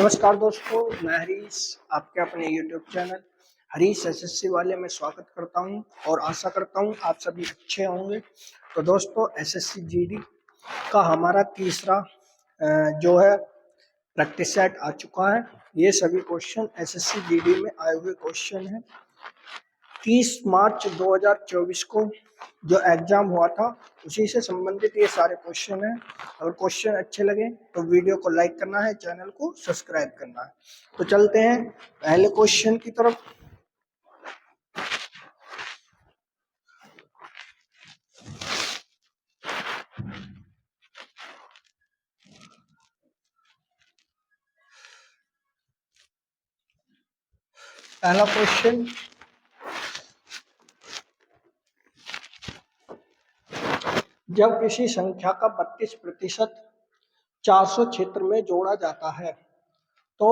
नमस्कार दोस्तों, मैं हरीश आपके अपने YouTube चैनल हरीश एसएससी वाले में स्वागत करता हूं और आशा करता हूं आप सभी अच्छे होंगे। तो दोस्तों, एसएससी जीडी का हमारा तीसरा जो है प्रैक्टिस सेट आ चुका है। ये सभी क्वेश्चन एसएससी जीडी में आए हुए क्वेश्चन हैं। 30 मार्च 2024 को जो एग्जाम हुआ था उसी से संबंधित ये सारे क्वेश्चन हैं। अगर क्वेश्चन अच्छे लगे तो वीडियो को लाइक करना है, चैनल को सब्सक्राइब करना है। तो चलते हैं पहले क्वेश्चन की तरफ। पहला क्वेश्चन, जब किसी संख्या का 32% 400 क्षेत्र में जोड़ा जाता है तो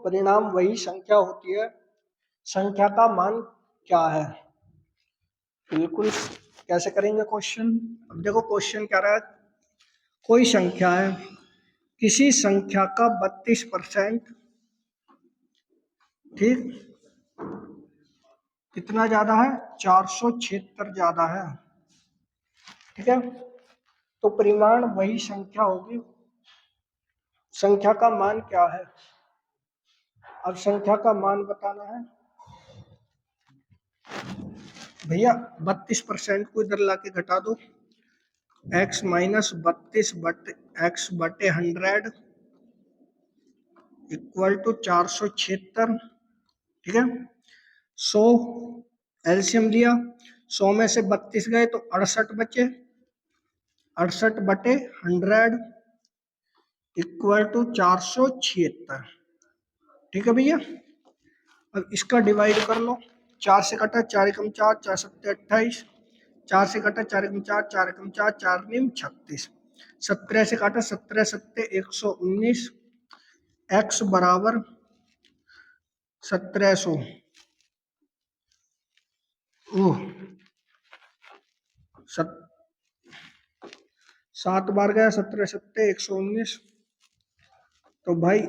परिणाम वही संख्या होती है। संख्या का मान क्या है? बिल्कुल कैसे करेंगे क्वेश्चन। अब देखो क्वेश्चन क्या रहा है। कोई संख्या है, किसी संख्या का 32%, ठीक, कितना ज्यादा है? 476 ज्यादा है, ठीक है। तो परिमाण वही संख्या होगी। संख्या का मान क्या है? अब संख्या का मान बताना है भैया। 32% को इधर लाके घटा दो। x माइनस 32 बटे x बटे 100 इक्वल टू 476, ठीक है। 100 एलसीएम लिया, 100 में से 32 गए तो 68 बचे। 68 बटे 100 इक्वल टू 476, ठीक है भैया। अब इसका डिवाइड कर लो। 4 से कटा 4 एकम 4, 4 सत्ते 28, 4 से कटा 4 एकम 4, 4 एकम 4, 4 नीम 36, 17 से काटा 17 सत्ते 119, x बराबर 1700। सात बार गया, 17 सत्ते 119। तो भाई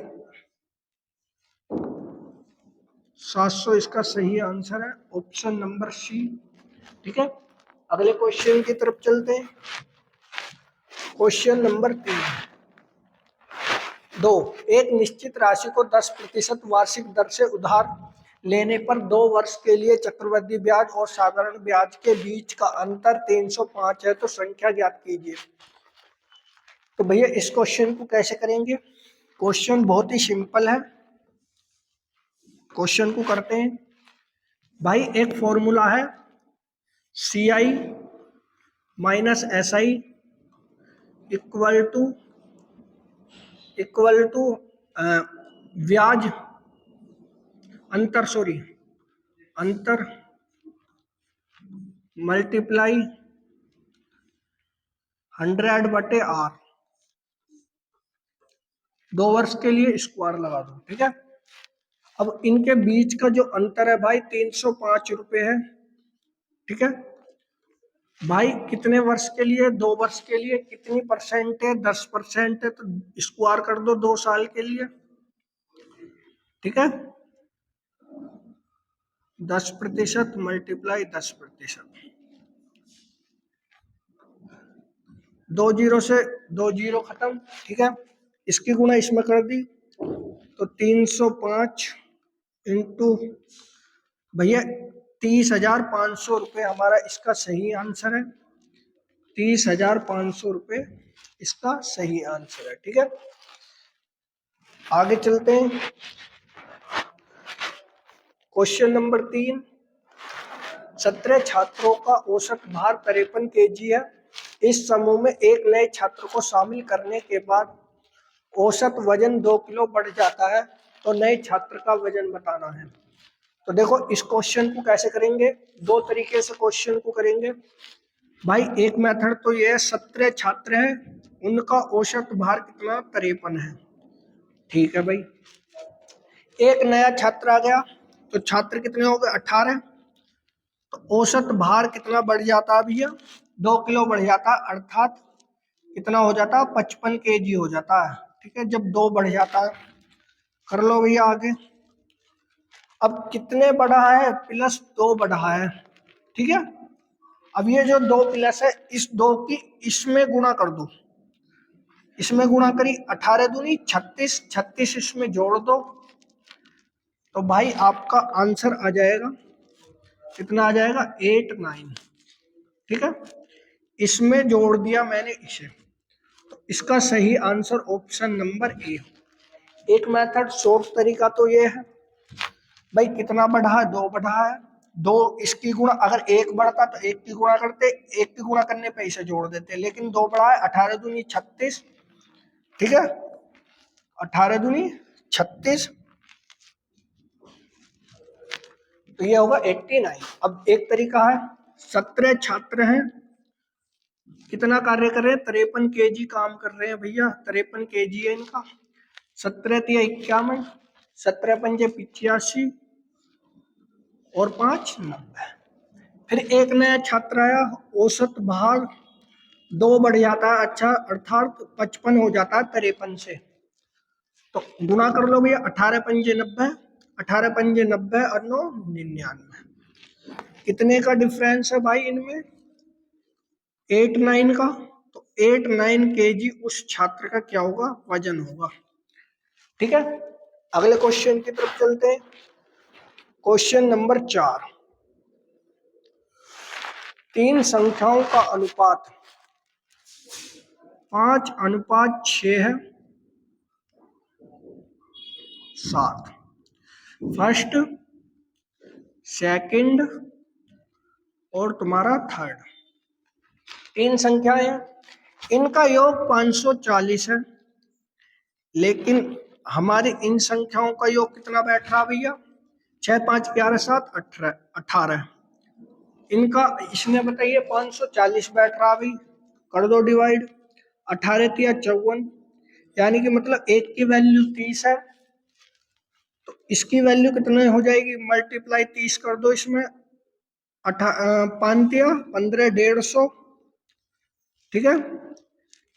700 इसका सही आंसर है, ऑप्शन नंबर सी, ठीक है। अगले क्वेश्चन की तरफ चलते हैं। क्वेश्चन नंबर 2, एक निश्चित राशि को 10% वार्षिक दर से उधार लेने पर 2 वर्ष के लिए चक्रवृद्धि ब्याज और साधारण ब्याज के बीच का अंतर 305 है, तो संख्या ज्ञात कीजिए। तो भैया इस क्वेश्चन को कैसे करेंगे? क्वेश्चन बहुत ही सिंपल है। क्वेश्चन को करते हैं भाई। एक फॉर्मूला है CI minus SI equal to ब्याज अंतर मल्टीप्लाई 100 बटे R। 2 वर्ष के लिए स्क्वायर लगा दो, ठीक है। अब इनके बीच का जो अंतर है भाई 305 रुपए है, ठीक है भाई। कितने वर्ष के लिए? 2 वर्ष के लिए। कितनी परसेंट है? 10% है, तो स्क्वायर कर दो 2 साल के लिए, ठीक है। 10% मल्टीप्लाई 10%, 2 जीरो से 2 जीरो खत्म, ठीक है। इसकी गुणा इसमें कर दी तो 305 इंटू भैया 30,500 रुपये हमारा इसका सही आंसर है। 30,500 रुपये इसका सही आंसर है, ठीक है। आगे चलते हैं। क्वेश्चन नंबर 3, 17 छात्रों का औसत भार 53 kg है। इस समूह में एक नए छात्र को शामिल करने के बाद औसत वजन 2 किलो बढ़ जाता है, तो नए छात्र का वजन बताना है। तो देखो इस क्वेश्चन को कैसे करेंगे। 2 तरीके से क्वेश्चन को करेंगे भाई। एक मेथड तो ये है, 17 छात्र हैं, उनका औसत भार कितना? 53 है, ठीक है भाई। एक नया छात्र आ गया तो छात्र कितने हो गए? 18। तो औसत भार कितना बढ़ जाता है भैया? 2 किलो बढ़ जाता है, अर्थात कितना हो जाता है? 55 kg हो जाता है, ठीक है। जब 2 बढ़ जाता है कर लो भैया आगे। अब कितने बढ़ा है, +2 बढ़ा है, ठीक है। अब ये जो 2 प्लस है, इस 2 की इसमें गुणा कर दो, इसमें गुणा करी 18 दूनी 36, 36 इसमें जोड़ दो, तो भाई आपका आंसर आ जाएगा, कितना आ जाएगा 8 9, ठीक है। इसमें जोड़ दिया मैंने इसे, तो इसका सही आंसर ऑप्शन नंबर ए। एक मेथड शॉर्ट तरीका तो ये है भाई, कितना बढ़ा है 2 बढ़ा है, 2 इसकी गुणा, अगर 1 बढ़ता तो 1 की गुणा करते, 1 की गुणा करने पे इसे जोड़ देते, लेकिन 2 बढ़ा है, 18 दूनी 36, ठीक है, 18 दूनी 36, तो ये होगा 89। अब एक तरीका है, 17 छात्र हैं, कितना कार्य कर रहे हैं, 53 kg काम कर रहे हैं भैया, 53 kg है इनका, 17 तिया 51, 17 पंजे 85 और 5 90। फिर एक नया छात्र आया, औसत भार 2 बढ़ जाता है, अच्छा, अर्थात 55 हो जाता है 53 से, तो गुणा कर लो भैया, 18 पंजे 90, 18 पंजे 90 और 9 99, कितने का डिफरेंस है भाई इनमें, 8 9 का, तो 8 9 kg उस छात्र का क्या होगा, वजन होगा, ठीक है। अगले क्वेश्चन की तरफ चलते हैं। क्वेश्चन नंबर 4, 3 संख्याओं का अनुपात 5:6 है, 7, फर्स्ट, सेकंड और तुम्हारा थर्ड, 3 संख्याएं हैं, इनका योग 540 है, लेकिन हमारी इन संख्याओं का योग कितना बैठ रहा भैया, 6 5 11 7 18, इनका इसने बताइए 540 बैठ रहा, अभी कर दो डिवाइड, 18 तिया 54, यानी कि मतलब एक की वैल्यू 30 है, तो इसकी वैल्यू कितने हो जाएगी, मल्टीप्लाई 30 कर दो इसमें, 5 तिया 15 150, ठीक है,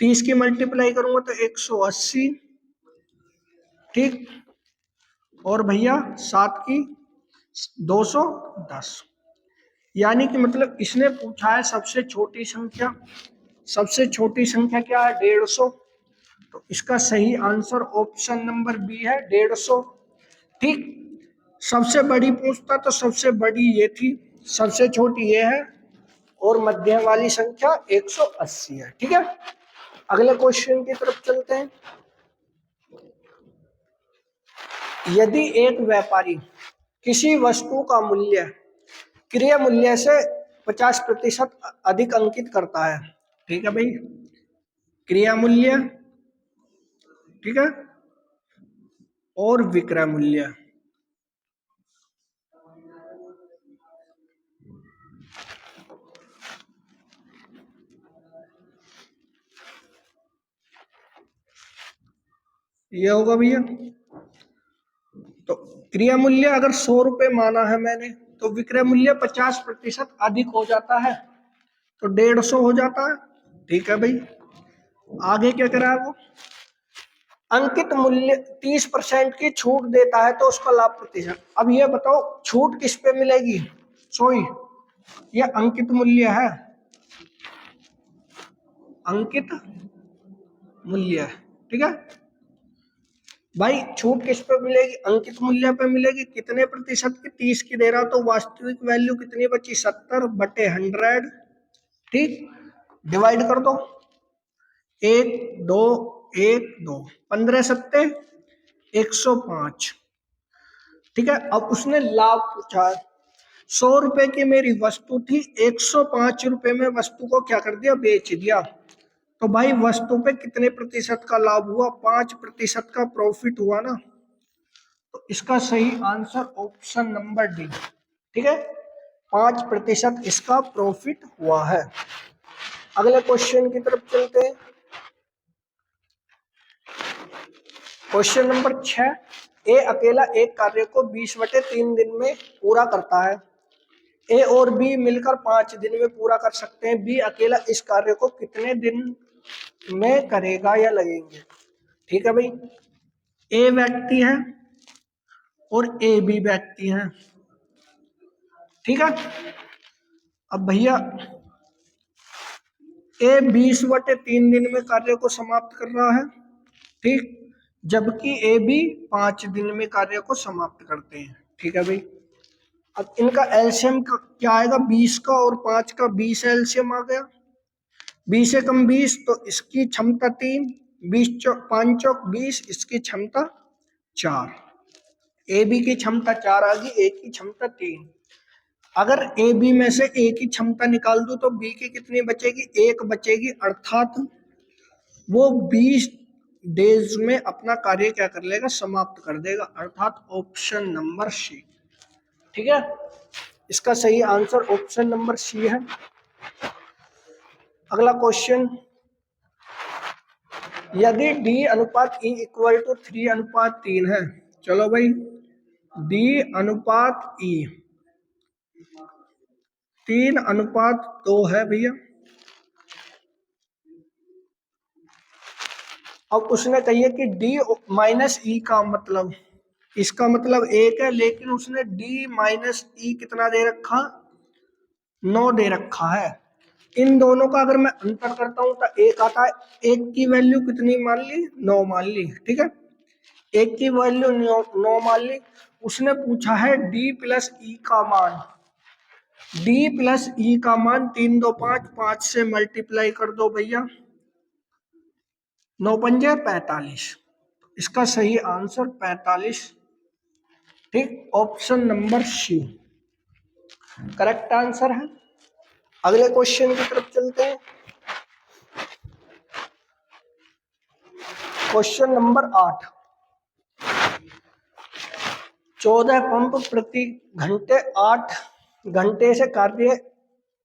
30 की मल्टीप्लाई करूंगा तो 180, ठीक, और भैया 7 की 210, यानी कि मतलब इसने पूछा है सबसे छोटी संख्या, सबसे छोटी संख्या क्या है 150, तो इसका सही आंसर ऑप्शन नंबर बी है 150, ठीक। सबसे बड़ी पूछता तो सबसे बड़ी ये थी, सबसे छोटी ये है, और मध्यम वाली संख्या 180 है, ठीक है। अगले क्वेश्चन की तरफ चलते हैं। यदि एक व्यापारी किसी वस्तु का मूल्य क्रय मूल्य से 50% अधिक अंकित करता है, ठीक है भाई, क्रय मूल्य, ठीक है, और विक्रय मूल्य, ये होगा भैया। तो क्रय मूल्य अगर 100 रुपए माना है मैंने, तो विक्रय मूल्य 50% अधिक हो जाता है, तो 150 हो जाता है, ठीक है भाई। आगे क्या करा है वो, अंकित मूल्य 30% की छूट देता है तो उसका लाभ प्रतिशत। अब ये बताओ छूट किस पे मिलेगी, सोई, ये अंकित मूल्य है, अंकित मूल्य, ठीक है भाई। छूट किस पे मिलेगी, अंकित मूल्य पे मिलेगी, कितने प्रतिशत की, 30 की दे रहा, तो वास्तविक वैल्यू कितनी बची, 70/100, ठीक, डिवाइड कर दो, 1 2 1 2, 15 सत्ते 105, ठीक है। अब उसने लाभ पूछा है, 100 रुपए की मेरी वस्तु थी, 105 रुपए में वस्तु को क्या कर दिया, बेच दिया, तो भाई वस्तु पे कितने प्रतिशत का लाभ हुआ, 5% का प्रॉफिट हुआ ना, तो इसका सही आंसर ऑप्शन नंबर डी, ठीक है, 5% इसका प्रॉफिट हुआ है। अगले क्वेश्चन की तरफ चलते हैं। क्वेश्चन नंबर 6, ए अकेला एक कार्य को 20/3 दिन में पूरा करता है, ए और बी मिलकर 5 दिन में पूरा कर सकते हैं, बी अकेला इस कार्य को कितने दिन में करेगा या लगेंगे, ठीक है भाई। ए व्यक्ति है, और ए बी व्यक्ति हैं। ठीक है, अब भैया ए 20/3 दिन में कार्य को समाप्त कर रहा है, ठीक, जबकि ए बी 5 दिन में कार्य को समाप्त करते हैं। ठीक है भाई, अब इनका एलसीएम क्या आएगा, 20 का और 5 का 20 एलसीएम आ गया, 20 से कम 20, तो इसकी क्षमता 3, 20 चौक 5 चौक 20, इसकी क्षमता 4, ए बी की क्षमता 4 आ गई, ए की क्षमता 3। अगर ए बी में से ए की क्षमता निकाल दूं तो बी की कितनी बचेगी, 1 बचेगी, अर्थात वो 20 डेज में अपना कार्य क्या कर लेगा, समाप्त कर देगा, अर्थात ऑप्शन नंबर सी। ठीक है, इसका सही आंसर ऑप्शन नंबर सी है। अगला क्वेश्चन, यदि डी अनुपात ई इक्वल टू 3:3 है, चलो भाई डी अनुपात ई 3:2 है भैया, अब उसने कहिए कि डी माइनस ई का मतलब, इसका मतलब 1 है, लेकिन उसने डी माइनस ई कितना दे रखा, 9 दे रखा है। इन दोनों का अगर मैं अंतर करता हूं तो 1 आता है, 1 की वैल्यू कितनी मान ली, 9 मान ली। ठीक है, 1 की वैल्यू 9 मान ली। उसने पूछा है डी प्लस ई का मान, डी प्लस ई का मान 3 2 5, 5 से मल्टीप्लाई कर दो भैया, 9 पंजे 45, इसका सही आंसर 45। ठीक, option number C correct answer है। अगले क्वेश्चन की तरफ चलते हैं। क्वेश्चन नंबर 8, 14 पंप प्रति घंटे 8 घंटे से कार्य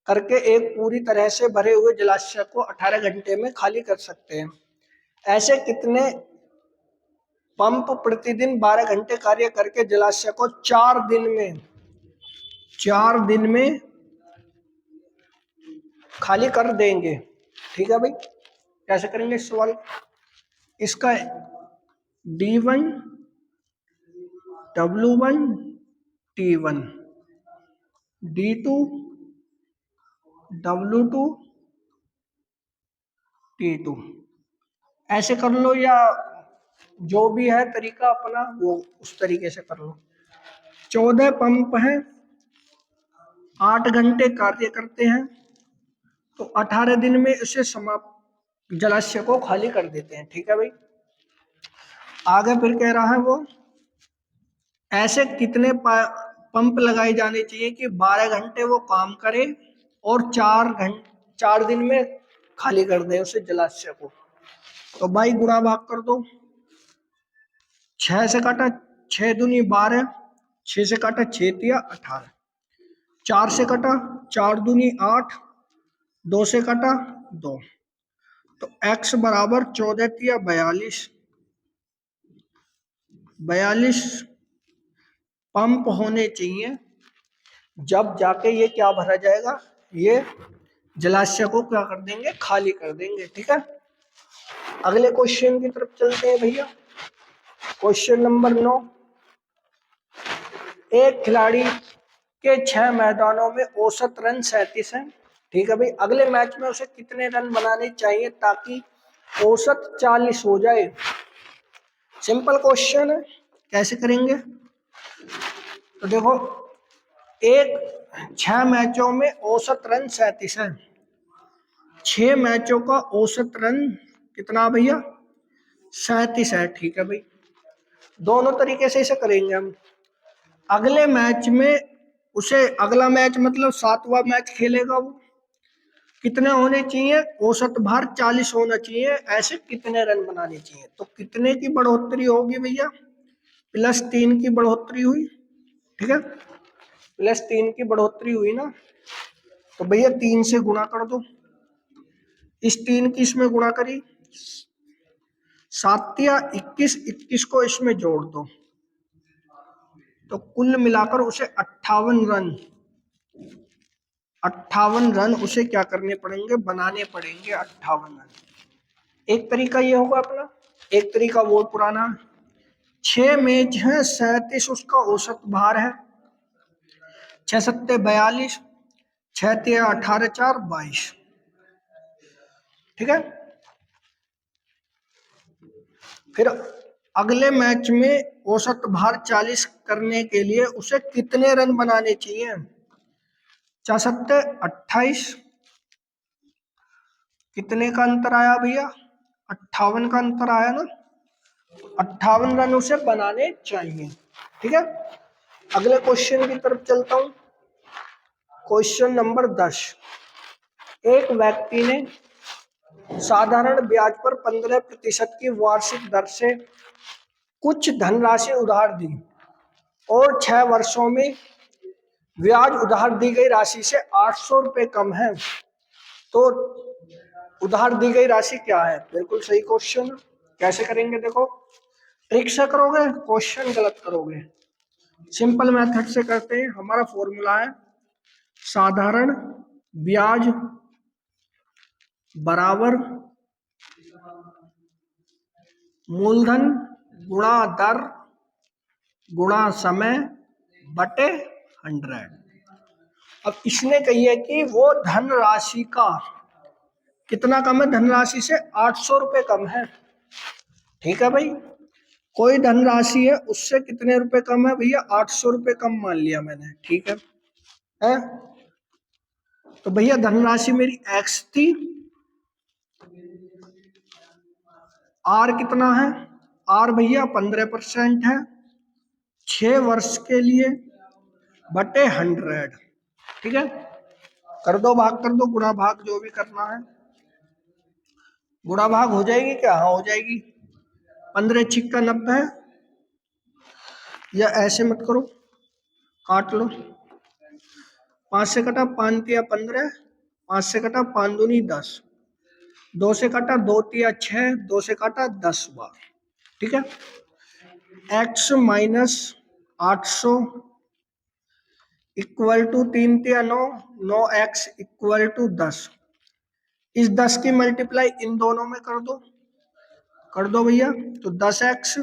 करके एक पूरी तरह से भरे हुए जलाशय को 18 घंटे में खाली कर सकते हैं। ऐसे कितने पंप प्रतिदिन 12 घंटे कार्य करके जलाशय को 4 दिन में खाली कर देंगे। ठीक है भाई, कैसे करेंगे इस सवाल, इसका D1 W1 T1 D2 W2 T2 ऐसे कर लो, या जो भी है तरीका अपना वो उस तरीके से कर लो। 14 पंप हैं, 8 घंटे कार्य करते हैं, तो 18 दिन में इसे समाप्त जलाशय को खाली कर देते हैं। ठीक है भाई, आगे फिर कह रहा है वो ऐसे कितने पंप लगाए जाने चाहिए कि 12 घंटे वो काम करे और 4 दिन में खाली कर दे उसे जलाशय को। तो भाई गुणा भाग कर दो, 6 से काटा 6 दूनी 12, 6 से काटा 6 तिया 18, 4 से कटा 4 दूनी 8, 2 से कटा 2, तो x बराबर 14 तिया 42 पंप होने चाहिए, जब जाके ये क्या भरा जाएगा, ये जलाशय को क्या कर देंगे, खाली कर देंगे। ठीक है, अगले क्वेश्चन की तरफ चलते हैं भैया। क्वेश्चन नंबर 9, एक खिलाड़ी के 6 मैदानों में औसत रन 37 है। ठीक है भाई, अगले मैच में उसे कितने रन बनाने चाहिए ताकि औसत 40 हो जाए। सिंपल क्वेश्चन है, कैसे करेंगे, तो देखो 6 मैचों में औसत रन 37 है, 6 मैचों का औसत रन कितना भैया, 37 है। ठीक है भाई, दोनों तरीके से इसे करेंगे हम। अगले मैच में उसे, अगला मैच मतलब 7वां मैच खेलेगा, वो कितने होने चाहिए, औसत भार 40 होना चाहिए, ऐसे कितने रन बनाने चाहिए। तो कितने की बढ़ोतरी होगी भैया, +3 की बढ़ोतरी हुई। ठीक है, +3 की बढ़ोतरी हुई ना, तो भैया 3 से गुणा कर दो, इस 3 की इसमें गुणा करी, 7 या 21, 21 को इसमें जोड़ दो, तो कुल मिलाकर उसे 58 रन उसे क्या करने पड़ेंगे, बनाने पड़ेंगे 58 रन। एक तरीका ये होगा अपना, एक तरीका वो पुराना 6 मेज है, 37 उसका औसत भार है, 6 सत्ते 42, 6 तिया 18, 4 22। ठीक है। फिर अगले मैच में औसत भार 40 करने के लिए उसे कितने रन बनाने चाहिए? 4 सत्ते 28, कितने का अंतर आया भैया? 58 का अंतर आया ना। 58 रन उसे बनाने चाहिए। ठीक है। अगले क्वेश्चन की तरफ चलता हूं। Question number 10। एक व्यक्ति ने साधारण ब्याज पर 15% की वार्षिक दर से कुछ धनराशि उधार दी और 6 वर्षों में ब्याज उधार दी गई राशि से 800 रुपये कम है, तो उधार दी गई राशि क्या है? बिल्कुल सही क्वेश्चन। कैसे करेंगे देखो, ट्रिक से करोगे क्वेश्चन गलत करोगे। सिंपल मेथड से करते हैं। हमारा फॉर्मूला है साधारण ब्याज बराबर मूलधन गुणा दर गुणा समय बटे 100। अब इसने कही है कि वो धनराशि का कितना कम है? धनराशि से 800 रुपये कम है। ठीक है भाई, कोई धनराशि है उससे कितने रुपए कम है भैया? 800 रुपये कम मान लिया मैंने। ठीक है? तो भैया धनराशि मेरी x थी, r कितना है? r भैया 15% है, 6 वर्ष के लिए बटे 100। ठीक है। कर दो, भाग कर दो, गुणा भाग जो भी करना है। गुणा भाग हो जाएगी क्या? हाँ हो जाएगी। 15 छिक्का 90, या ऐसे मत करो, काट लो। 5 से कटा 5 तिया 15, 5 से कटा 5 दूनी 10, 2 से कटा 2 तिया 6, 2 से काटा 10 बार। ठीक है। x माइनस 800 इक्वल टू 3 तिया 9, 9x इक्वल टू 10। इस 10 की मल्टीप्लाई इन दोनों में कर दो भैया। तो 10x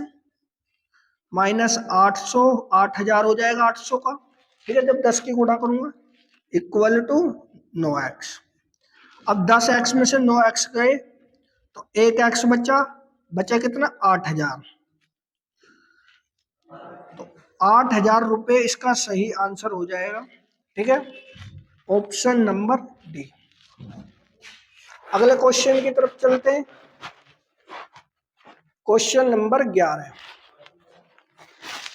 माइनस 800, 8000 हो जाएगा 800 का। ठीक है। जब 10 की गुणा करूंगा इक्वल टू 9x। अब 10x में से 9x गए तो 1x बचा, बचा कितना? 8000। तो 8000 रुपये इसका सही आंसर हो जाएगा। ठीक है। Option number D. अगले क्वेश्चन की तरफ चलते हैं। क्वेश्चन नंबर 11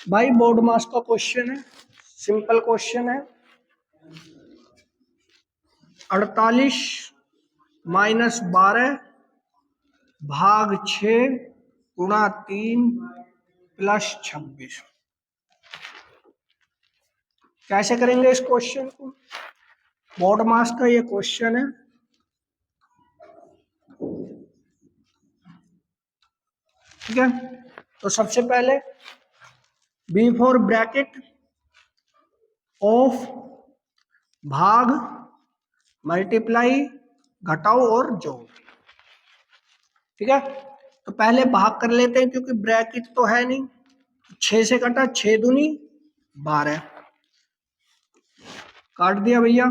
भाई बोर्ड मास का क्वेश्चन है, सिंपल क्वेश्चन है। 48 माइनस 12 भाग 6 गुणा 3 प्लस 26। कैसे करेंगे इस क्वेश्चन को? बोर्ड मास का ये क्वेश्चन है। ठीक है। तो सबसे पहले बी फॉर ब्रैकेट ऑफ भाग मल्टीप्लाई घटाओ और जोड़। ठीक है। तो पहले भाग कर लेते हैं क्योंकि ब्रैकेट तो है नहीं। 6 से कटा 6 दूनी 12, काट दिया भैया।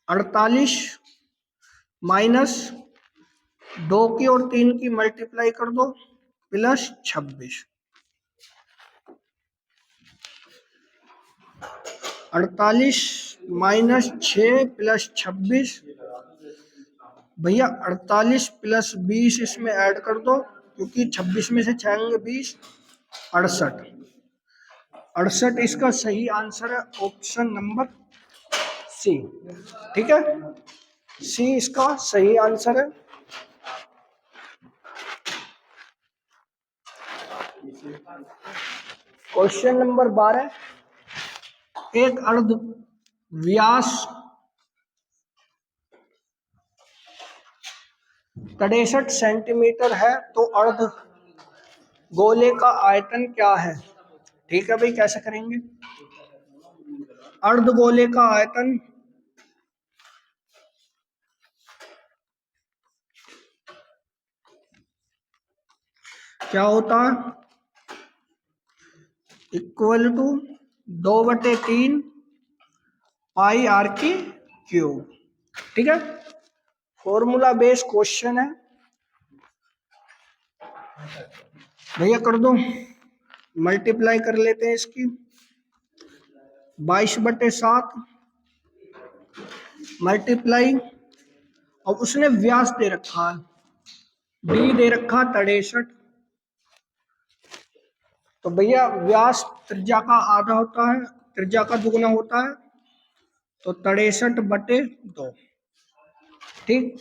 48 माइनस 2 की और 3 की मल्टीप्लाई कर दो प्लस 26। 48 माइनस 6 प्लस 26 भैया। 48 प्लस 20 इसमें ऐड कर दो क्योंकि 26 में से 6 20, 68। 68 इसका सही आंसर है ऑप्शन नंबर सी। ठीक है। सी इसका सही आंसर है। Question number 12। एक अर्ध व्यास 63 सेंटीमीटर है तो अर्ध गोले का आयतन क्या है? ठीक है भाई, कैसे करेंगे? अर्ध गोले का आयतन क्या होता है? इक्वल टू 2/3 पाई आर की क्यूब। ठीक है, फॉर्मूला बेस्ड क्वेश्चन है भैया। कर दो, मल्टीप्लाई कर लेते हैं इसकी। 22/7 मल्टीप्लाई, और उसने व्यास दे रखा है, डी दे रखा 63। तो भैया व्यास त्रिज्या का आधा होता है, त्रिज्या का दुगना होता है, तो 63/2। ठीक,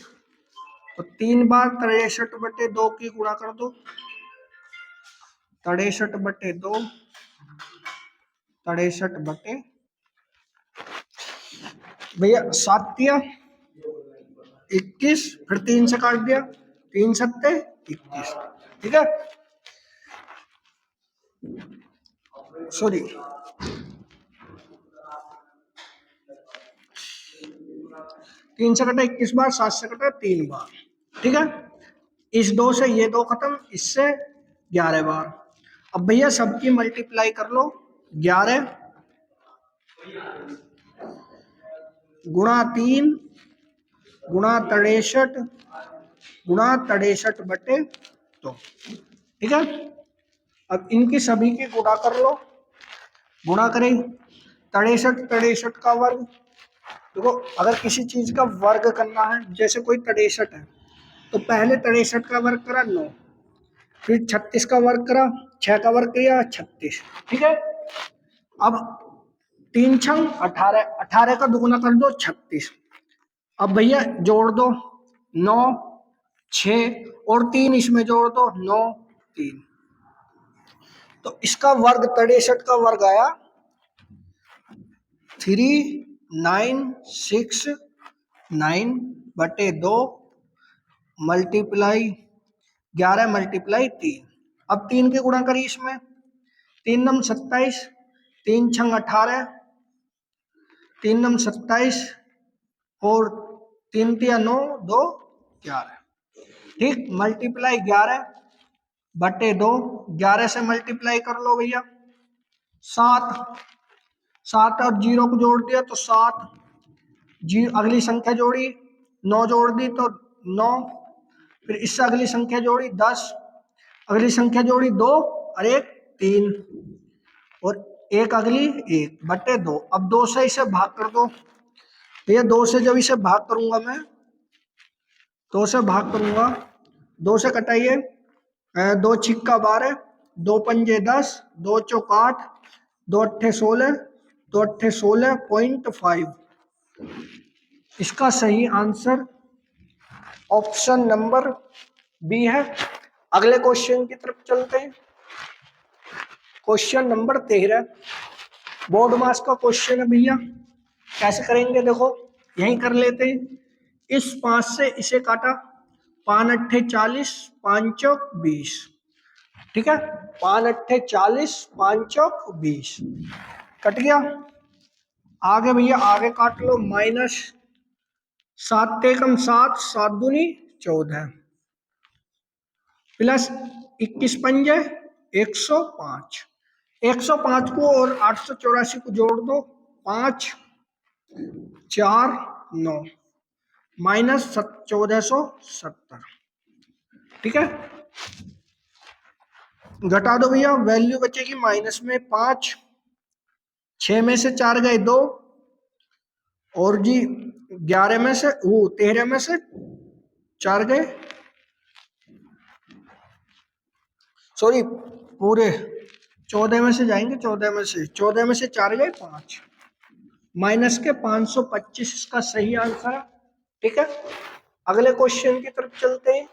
तो 3 बार 63/2 की गुणा कर दो। 63/2, 63 भैया 7 21, फिर 3 से काट दिया, 3 सत्ते 21। ठीक है, सॉरी 3 से कटा 21 बार, 7 से कटा 3 बार। ठीक है, इस 2 से ये 2 खत्म, इससे 11 बार। अब भैया सबकी मल्टीप्लाई कर लो। 11 गुणा 3 गुणा 63 गुणा 63/2। ठीक है, अब इनकी सभी की गुणा कर लो। गुणा करें 63 का वर्ग। देखो, अगर किसी चीज का वर्ग करना है, जैसे कोई 63 है, तो पहले 63 का वर्ग करा 9, फिर 36 का वर्ग करा, 6 का वर्ग किया 36। ठीक है, अब 3 छंग 18, 18 का दुगुना कर दो 36। अब भैया जोड़ दो 9 6 और 3 इसमें जोड़ दो 9 3। तो इसका वर्ग 63 का वर्ग आया 3969/2 मल्टीप्लाई 11 मल्टीप्लाई 3। अब 3 के गुणा करिए इसमें, 3 नम 27, 3 छंग 18, 3 नम 27 और 3 तिया 9 2 11। ठीक, मल्टीप्लाई 11/2, 11 से मल्टीप्लाई कर लो भैया। 7 7 और 0 को जोड़ दिया तो 7, जी अगली संख्या जोड़ी 9 जोड़ दी तो 9, फिर इससे अगली संख्या जोड़ी 10, अगली संख्या जोड़ी 2 और 1 3, और एक अगली 1/2। अब 2 से इसे भाग कर दो भैया। 2 से जब इसे भाग करूंगा मैं, 2 से भाग करूंगा, 2 से कटाइए, 2 छिक्का 12, 2 पंजे 10, 2 चौक 8, 2 अट्ठे 16, 2 अट्ठे 16.5। इसका सही आंसर ऑप्शन नंबर बी है। अगले क्वेश्चन की तरफ चलते हैं। क्वेश्चन नंबर 13 बोर्ड मास का क्वेश्चन है भैया। कैसे करेंगे देखो, यही कर लेते हैं। इस 5 से इसे काटा, 5 अट्ठे 40, 5 चौक 20। ठीक है, 5 अट्ठे 40, 5 चौक 20 कट गया। आगे भैया आगे काट लो, माइनस 7 एकम 7, 7 दूनी 14, प्लस 21 पंजे 105। 105 को और 884 को जोड़ दो, 5 4 9 माइनस 1470। ठीक है, घटा दो भैया, वैल्यू बचेगी माइनस में 5, 6 में से 4 गए 2, और जी 11 में से 13 में से 4 गए, सॉरी पूरे 14 में से जाएंगे, 14 में से 4 गए 5, माइनस के 525 इसका सही आंसर है। ठीक है, अगले क्वेश्चन की तरफ चलते हैं।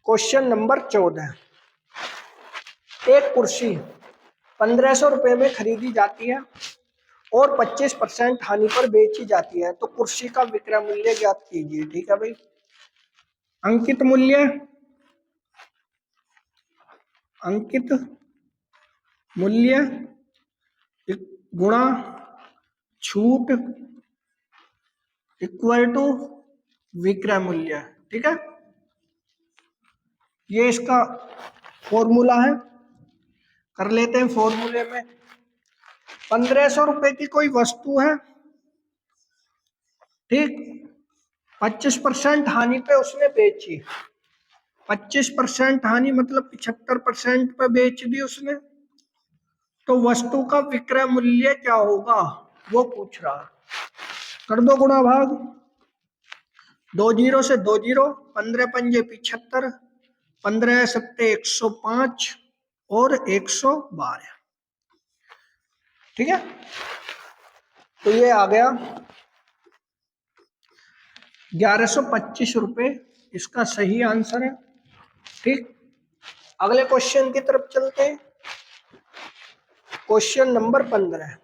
क्वेश्चन नंबर 14, एक कुर्सी 1500 रुपए में खरीदी जाती है और 25% हानि पर बेची जाती है, तो कुर्सी का विक्रय मूल्य ज्ञात कीजिए। ठीक है भाई, अंकित मूल्य, अंकित मूल्य गुणा छूट इक्वल टू विक्रय मूल्य। ठीक है, ये इसका फॉर्मूला है। कर लेते हैं फॉर्मूले में। 1500 रुपए की कोई वस्तु है, ठीक, 25% हानि पे उसने बेची। 25% हानि मतलब 75% पे बेच दी उसने, तो वस्तु का विक्रय मूल्य क्या होगा वो पूछ रहा। कर दो गुणा भाग, 2 जीरो से 2 जीरो, 15 पंजे 75, 15 सत्ते 105 और 112, ठीक है। तो ये आ गया 1125 रुपए, इसका सही आंसर है, ठीक। अगले क्वेश्चन की तरफ चलते हैं। Question number 15।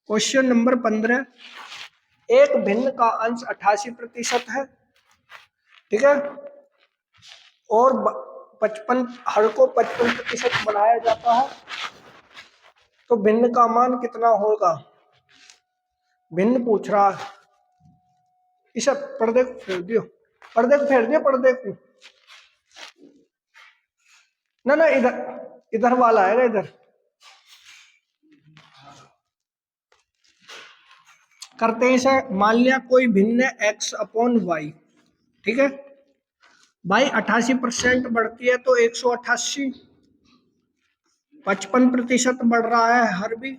क्वेश्चन नंबर 15, एक भिन्न का अंश 88% है, ठीक है, और 55 हर को 55% बढ़ाया जाता है, तो भिन्न का मान कितना होगा, भिन्न पूछ रहा है। इसे पर्दे को फेर दियो, पर्दे को फेर दियो, पर्दे को ना ना, इधर इधर वाला है, इधर करते हैं इसे। मान लिया कोई भिन्न x अपॉन वाई, ठीक है, भाई 88% बढ़ती है तो 188, 55% बढ़ रहा है हर भी,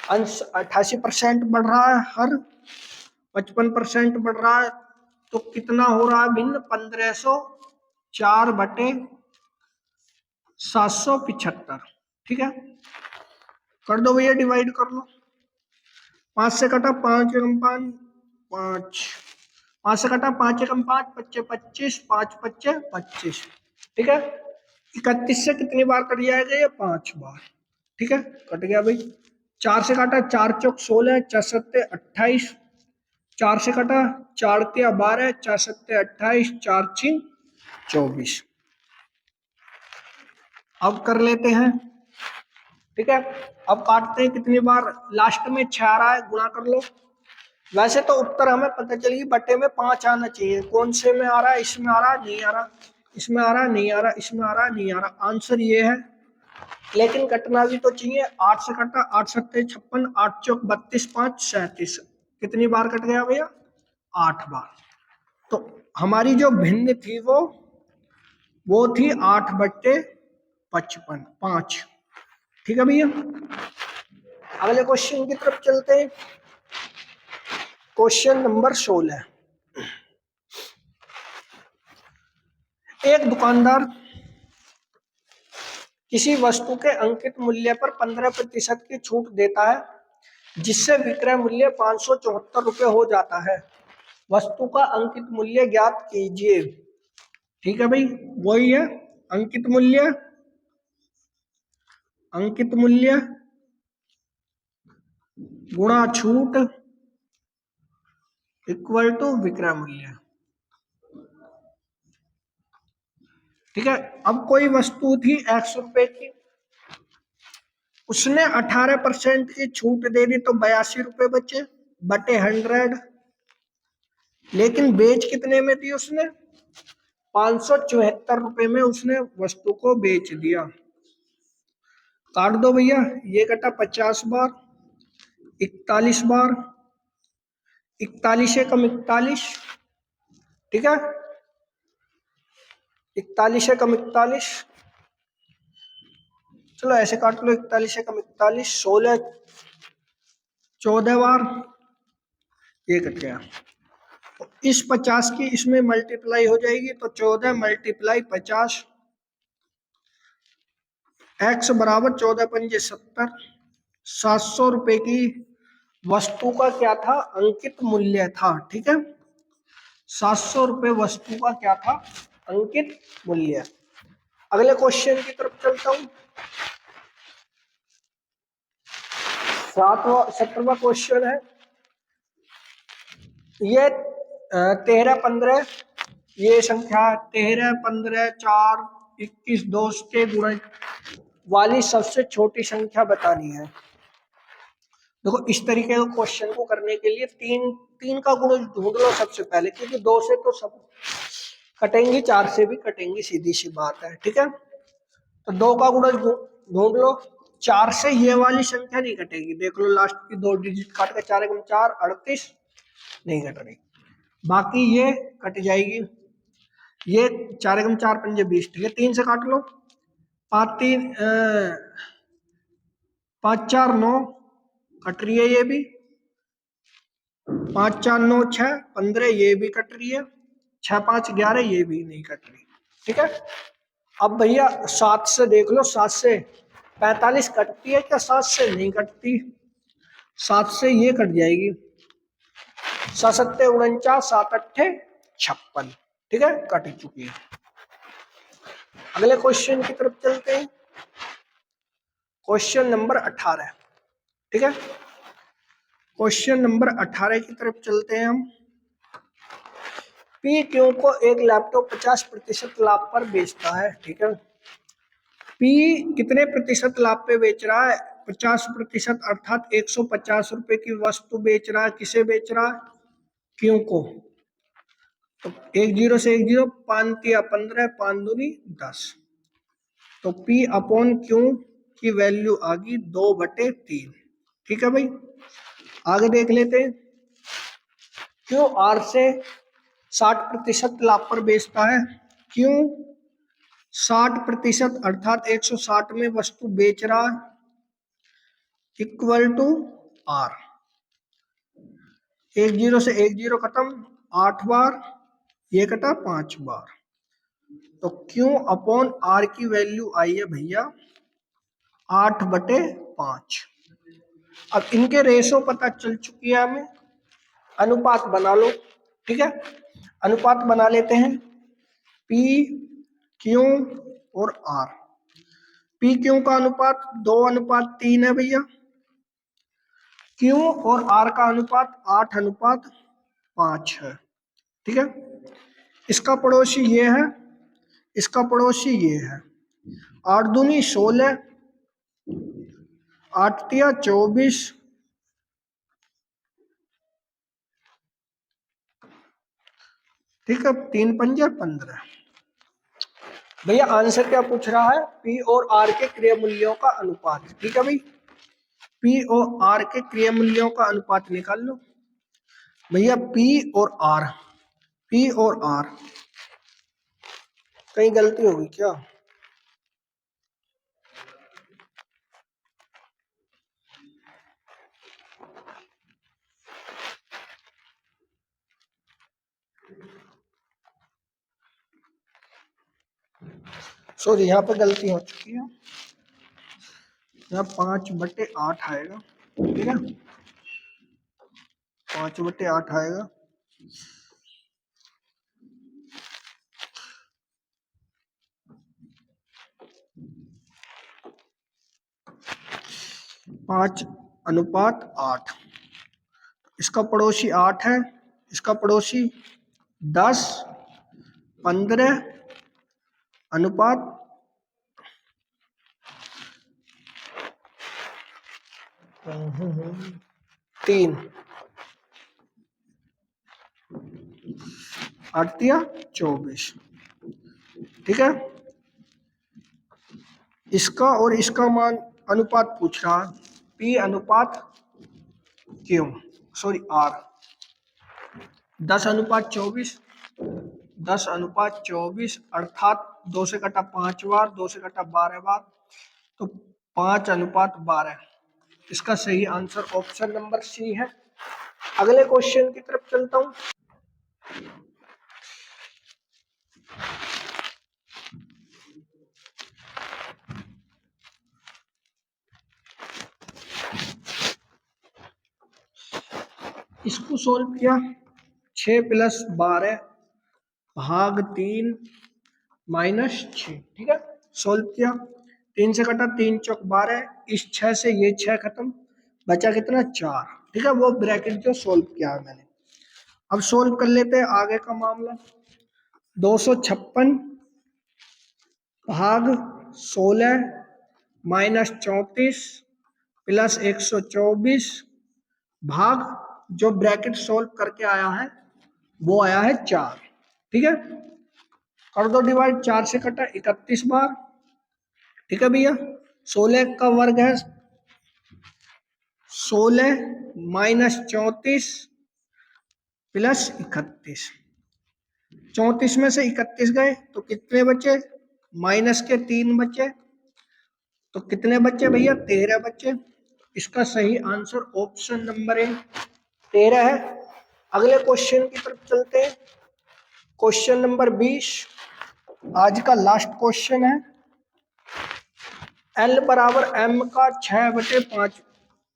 अंश 88% बढ़ रहा है हर, 55% बढ़ रहा है, तो कितना हो रहा है भिन्न, 1504 बटे 775, ठीक है। कर दो भैया, डिवाइड कर लो। 5 से कटा 5 एकम 5, 5, 5 से कटा 5 एकम 5, 25 25, 5 25 25, ठीक है। 31 से कितनी बार कट जाएगा ये, 5 बार, ठीक है, कट गया भाई। 4 से काटा 4 चौक 16, 4 सत्ते 28, 4 से कटा 4 तिया 12, 4 सत्ते 28, 4 छीन 24। अब कर लेते हैं, ठीक है। अब काटते हैं कितनी बार, लास्ट में 6 आ रहा है, गुणा कर लो। वैसे तो उत्तर हमें पता चली, बटे में 5 आना चाहिए, कौन से में आ रहा है, इसमें आ रहा है, नहीं आ रहा, इसमें आ रहा, नहीं आ रहा, इसमें आ रहा, नहीं आ रहा, आंसर ये है। लेकिन कटना भी तो चाहिए। 8 से कटा 8 सत्ते 56, 8 चौक 32, 5 37, कितनी बार कट गया भैया, 8 बार। तो हमारी जो भिन्न थी वो थी 8 बट्टे 55, 5, ठीक है भैया। अगले क्वेश्चन की तरफ चलते हैं। क्वेश्चन नंबर 16, एक दुकानदार किसी वस्तु के अंकित मूल्य पर 15% की छूट देता है, जिससे विक्रय मूल्य 574 रुपये हो जाता है। वस्तु का अंकित मूल्य ज्ञात कीजिए, ठीक है भाई, वही है अंकित मूल्य, अंकित मूल्य गुणा छूट इक्वल टू विक्रय मूल्य, ठीक है। अब कोई वस्तु थी 100 रुपए की, उसने 18% की छूट दे दी, तो 82 रुपए बचे बटे 100, लेकिन बेच कितने में दी उसने, 574 रुपए में उसने वस्तु को बेच दिया। काट दो भैया, ये कटा 50 बार, 41 बार, 41 एकम 41, ठीक है, 41 एकम 41, चलो ऐसे काट लो, 41 एकम 41, 16 14 बार, ये कट गया। तो इस 50 की इसमें मल्टीप्लाई हो जाएगी, तो 14 मल्टीप्लाई 50, x बराबर 14 पंजे 70, 700 रुपए की वस्तु का क्या था, अंकित मूल्य था, ठीक है। 700 रुपए वस्तु का क्या था, अंकित मूल्य। अगले क्वेश्चन की तरफ चलता हूं। 17वां क्वेश्चन है, ये 13 15, ये संख्या 13 15 4 21 2 के गुणज वाली सबसे छोटी संख्या बतानी है। देखो इस तरीके के क्वेश्चन को करने के लिए तीन का गुण ढूंढ लो सबसे पहले, क्योंकि 2 से तो सब कटेंगी, 4 से भी कटेंगी, सीधी सी बात है। ठीक है, तो 2 का गुणज ढूंढ लो। 4 से ये वाली संख्या नहीं कटेगी, देख लो लास्ट की 2 डिजिट काट के, 4 × 4 38, नहीं कट रही। बाकी ये कट जाएगी, ये 4 × 4 = 20, ठीक है, 3 से काट लो, 5 3 5 4 9 कट रही है, ये भी 5 4 9 6 15, ये भी कट रही है, 6 5 11, ये भी नहीं कट रही। ठीक है, अब भैया 7 से देख लो, 7 से 45 कटती है क्या? 7 से नहीं कटती, 7 से ये कट जाएगी, 7 7 49, 7 8 56। ठीक है, कट चुकी है। अगले क्वेश्चन की तरफ चलते हैं, क्वेश्चन नंबर 18। ठीक है, क्वेश्चन नंबर 18 की तरफ चलते हैं हम। पी क्यू को एक लैपटॉप 50% लाभ पर बेचता है। ठीक है, पी कितने प्रतिशत लाभ पे बेच रहा है? 50%, अर्थात 150 रुपए की वस्तु बेच रहा है। किसे बेच रहा है? क्यू को। तो 1 0 से 1 0, 5 3 15, 5 दूनी 10। तो P अपॉन क्यू की वैल्यू आ गई 2/3। ठीक है भाई, आगे देख लेते हैं। क्यू आर से 60% लाभ पर बेचता है। क्यू 60% अर्थात 160 में वस्तु बेच रहा है, इक्वल टू आर। 1 0 से 1 0 खत्म, 8 बार, ये कटा 5 बार। तो क्यू अपॉन आर की वैल्यू आई है भैया 8/5। अब इनके रेशो पता चल चुकी है हमें, अनुपात बना लो। ठीक है, अनुपात बना लेते हैं, पी क्यू और आर। पी क्यू का अनुपात 2:3 है भैया, क्यू और आर का अनुपात 8:5 है। ठीक है, इसका पड़ोसी ये है, इसका पड़ोसी ये है। 8 दूनी 16, 8 तिया 24, ठीक है, 3 पंजे 15। भैया आंसर क्या पूछ रहा है? पी और आर के क्रिया मूल्यों का अनुपात। ठीक है भाई, पी और आर के क्रिया मूल्यों का अनुपात निकाल लो भैया। पी और आर, पी और आर, कहीं गलती होगी क्या? सॉरी, यहाँ पे गलती हो चुकी है, यहाँ 5/8 आएगा। ठीक है, 5/8 आएगा। पांच अनुपात 8, इसका पड़ोसी 8 है, इसका पड़ोसी 10 15 अनुपात 3, 8 तिया 24। ठीक है, इसका और इसका मान अनुपात पूछ रहा है, पी अनुपात क्यू, सॉरी आर। 10:24, 10:24 अर्थात 2 से कटा 5 बार, 2 से कटा 12 बार, तो 5:12। इसका सही आंसर ऑप्शन नंबर सी है। अगले क्वेश्चन की तरफ चलता हूं। इसको सोल्व किया, 6 + 12 भाग 3 - 6। ठीक है, सोल्व किया, 3 से कटा 3 चौक 12, इस 6 से ये 6 खत्म, बचा कितना? 4। ठीक है, वो ब्रैकेट जो सोल्व किया है मैंने। अब सोल्व कर लेते हैं आगे का मामला। 256 भाग 16 - 34 + 124 भाग, जो ब्रैकेट सोल्व करके आया है वो आया है 4। ठीक है, कर दो डिवाइड, 4 से कटा 31 बार। ठीक है भैया, 16 का वर्ग है 16 माइनस 34 प्लस 31। 34 में से 31 गए तो कितने बचे? माइनस के 3 बचे, तो कितने बचे भैया? 13 बचे। इसका सही आंसर ऑप्शन नंबर ए 13 है। अगले क्वेश्चन की तरफ चलते हैं। क्वेश्चन नंबर 20 आज का लास्ट क्वेश्चन है। L बराबर M का 6/5।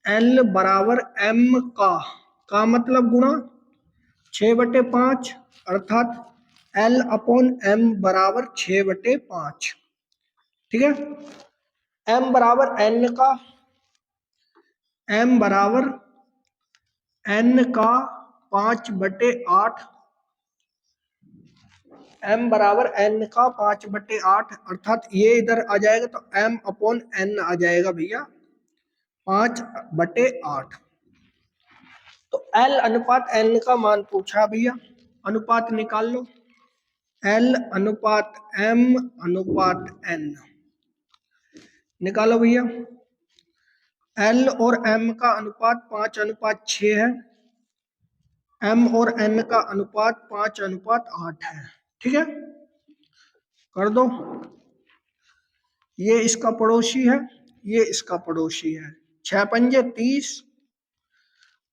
L बराबर M का मतलब गुणा 6/5, अर्थात L अपॉन M बराबर 6/5। ठीक है, M बराबर N का, M बराबर N का 5/8, M बराबर N का 5/8, अर्थात ये इधर आ जाएगा तो M अपॉन N आ जाएगा भैया 5/8। तो L अनुपात N का मान पूछा भैया, अनुपात निकाल लो। L अनुपात M अनुपात N निकालो भैया। L और M का अनुपात 5:6 है, M और N का अनुपात 5:8 है। ठीक है, कर दो। ये इसका पड़ोसी है, ये इसका पड़ोसी है। 6 पंजे 30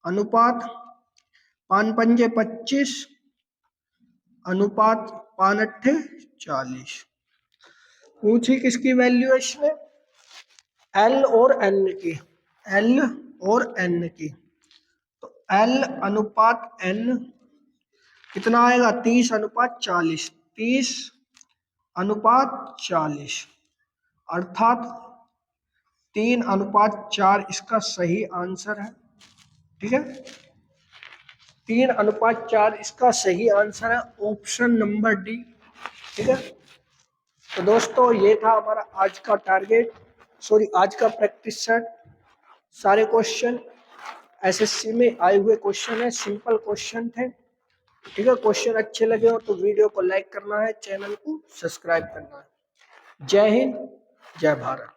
अनुपात 5 पंजे 25 अनुपात 5 अट्ठे 40। पूछी किसकी वैल्यू है इसने? L और N की, L और N की। तो L अनुपात N कितना आएगा? 30:40, 30:40, अर्थात 3:4 इसका सही आंसर है। ठीक है, 3:4 इसका सही आंसर है, ऑप्शन नंबर डी। ठीक है, तो दोस्तों ये था हमारा आज का टारगेट, सॉरी आज का प्रैक्टिस सेट। सारे क्वेश्चन एसएससी में आए हुए क्वेश्चन है, सिंपल क्वेश्चन थे। ठीक है, क्वेश्चन अच्छे लगे हो तो वीडियो को लाइक करना है, चैनल को सब्सक्राइब करना है। जय हिंद, जय भारत।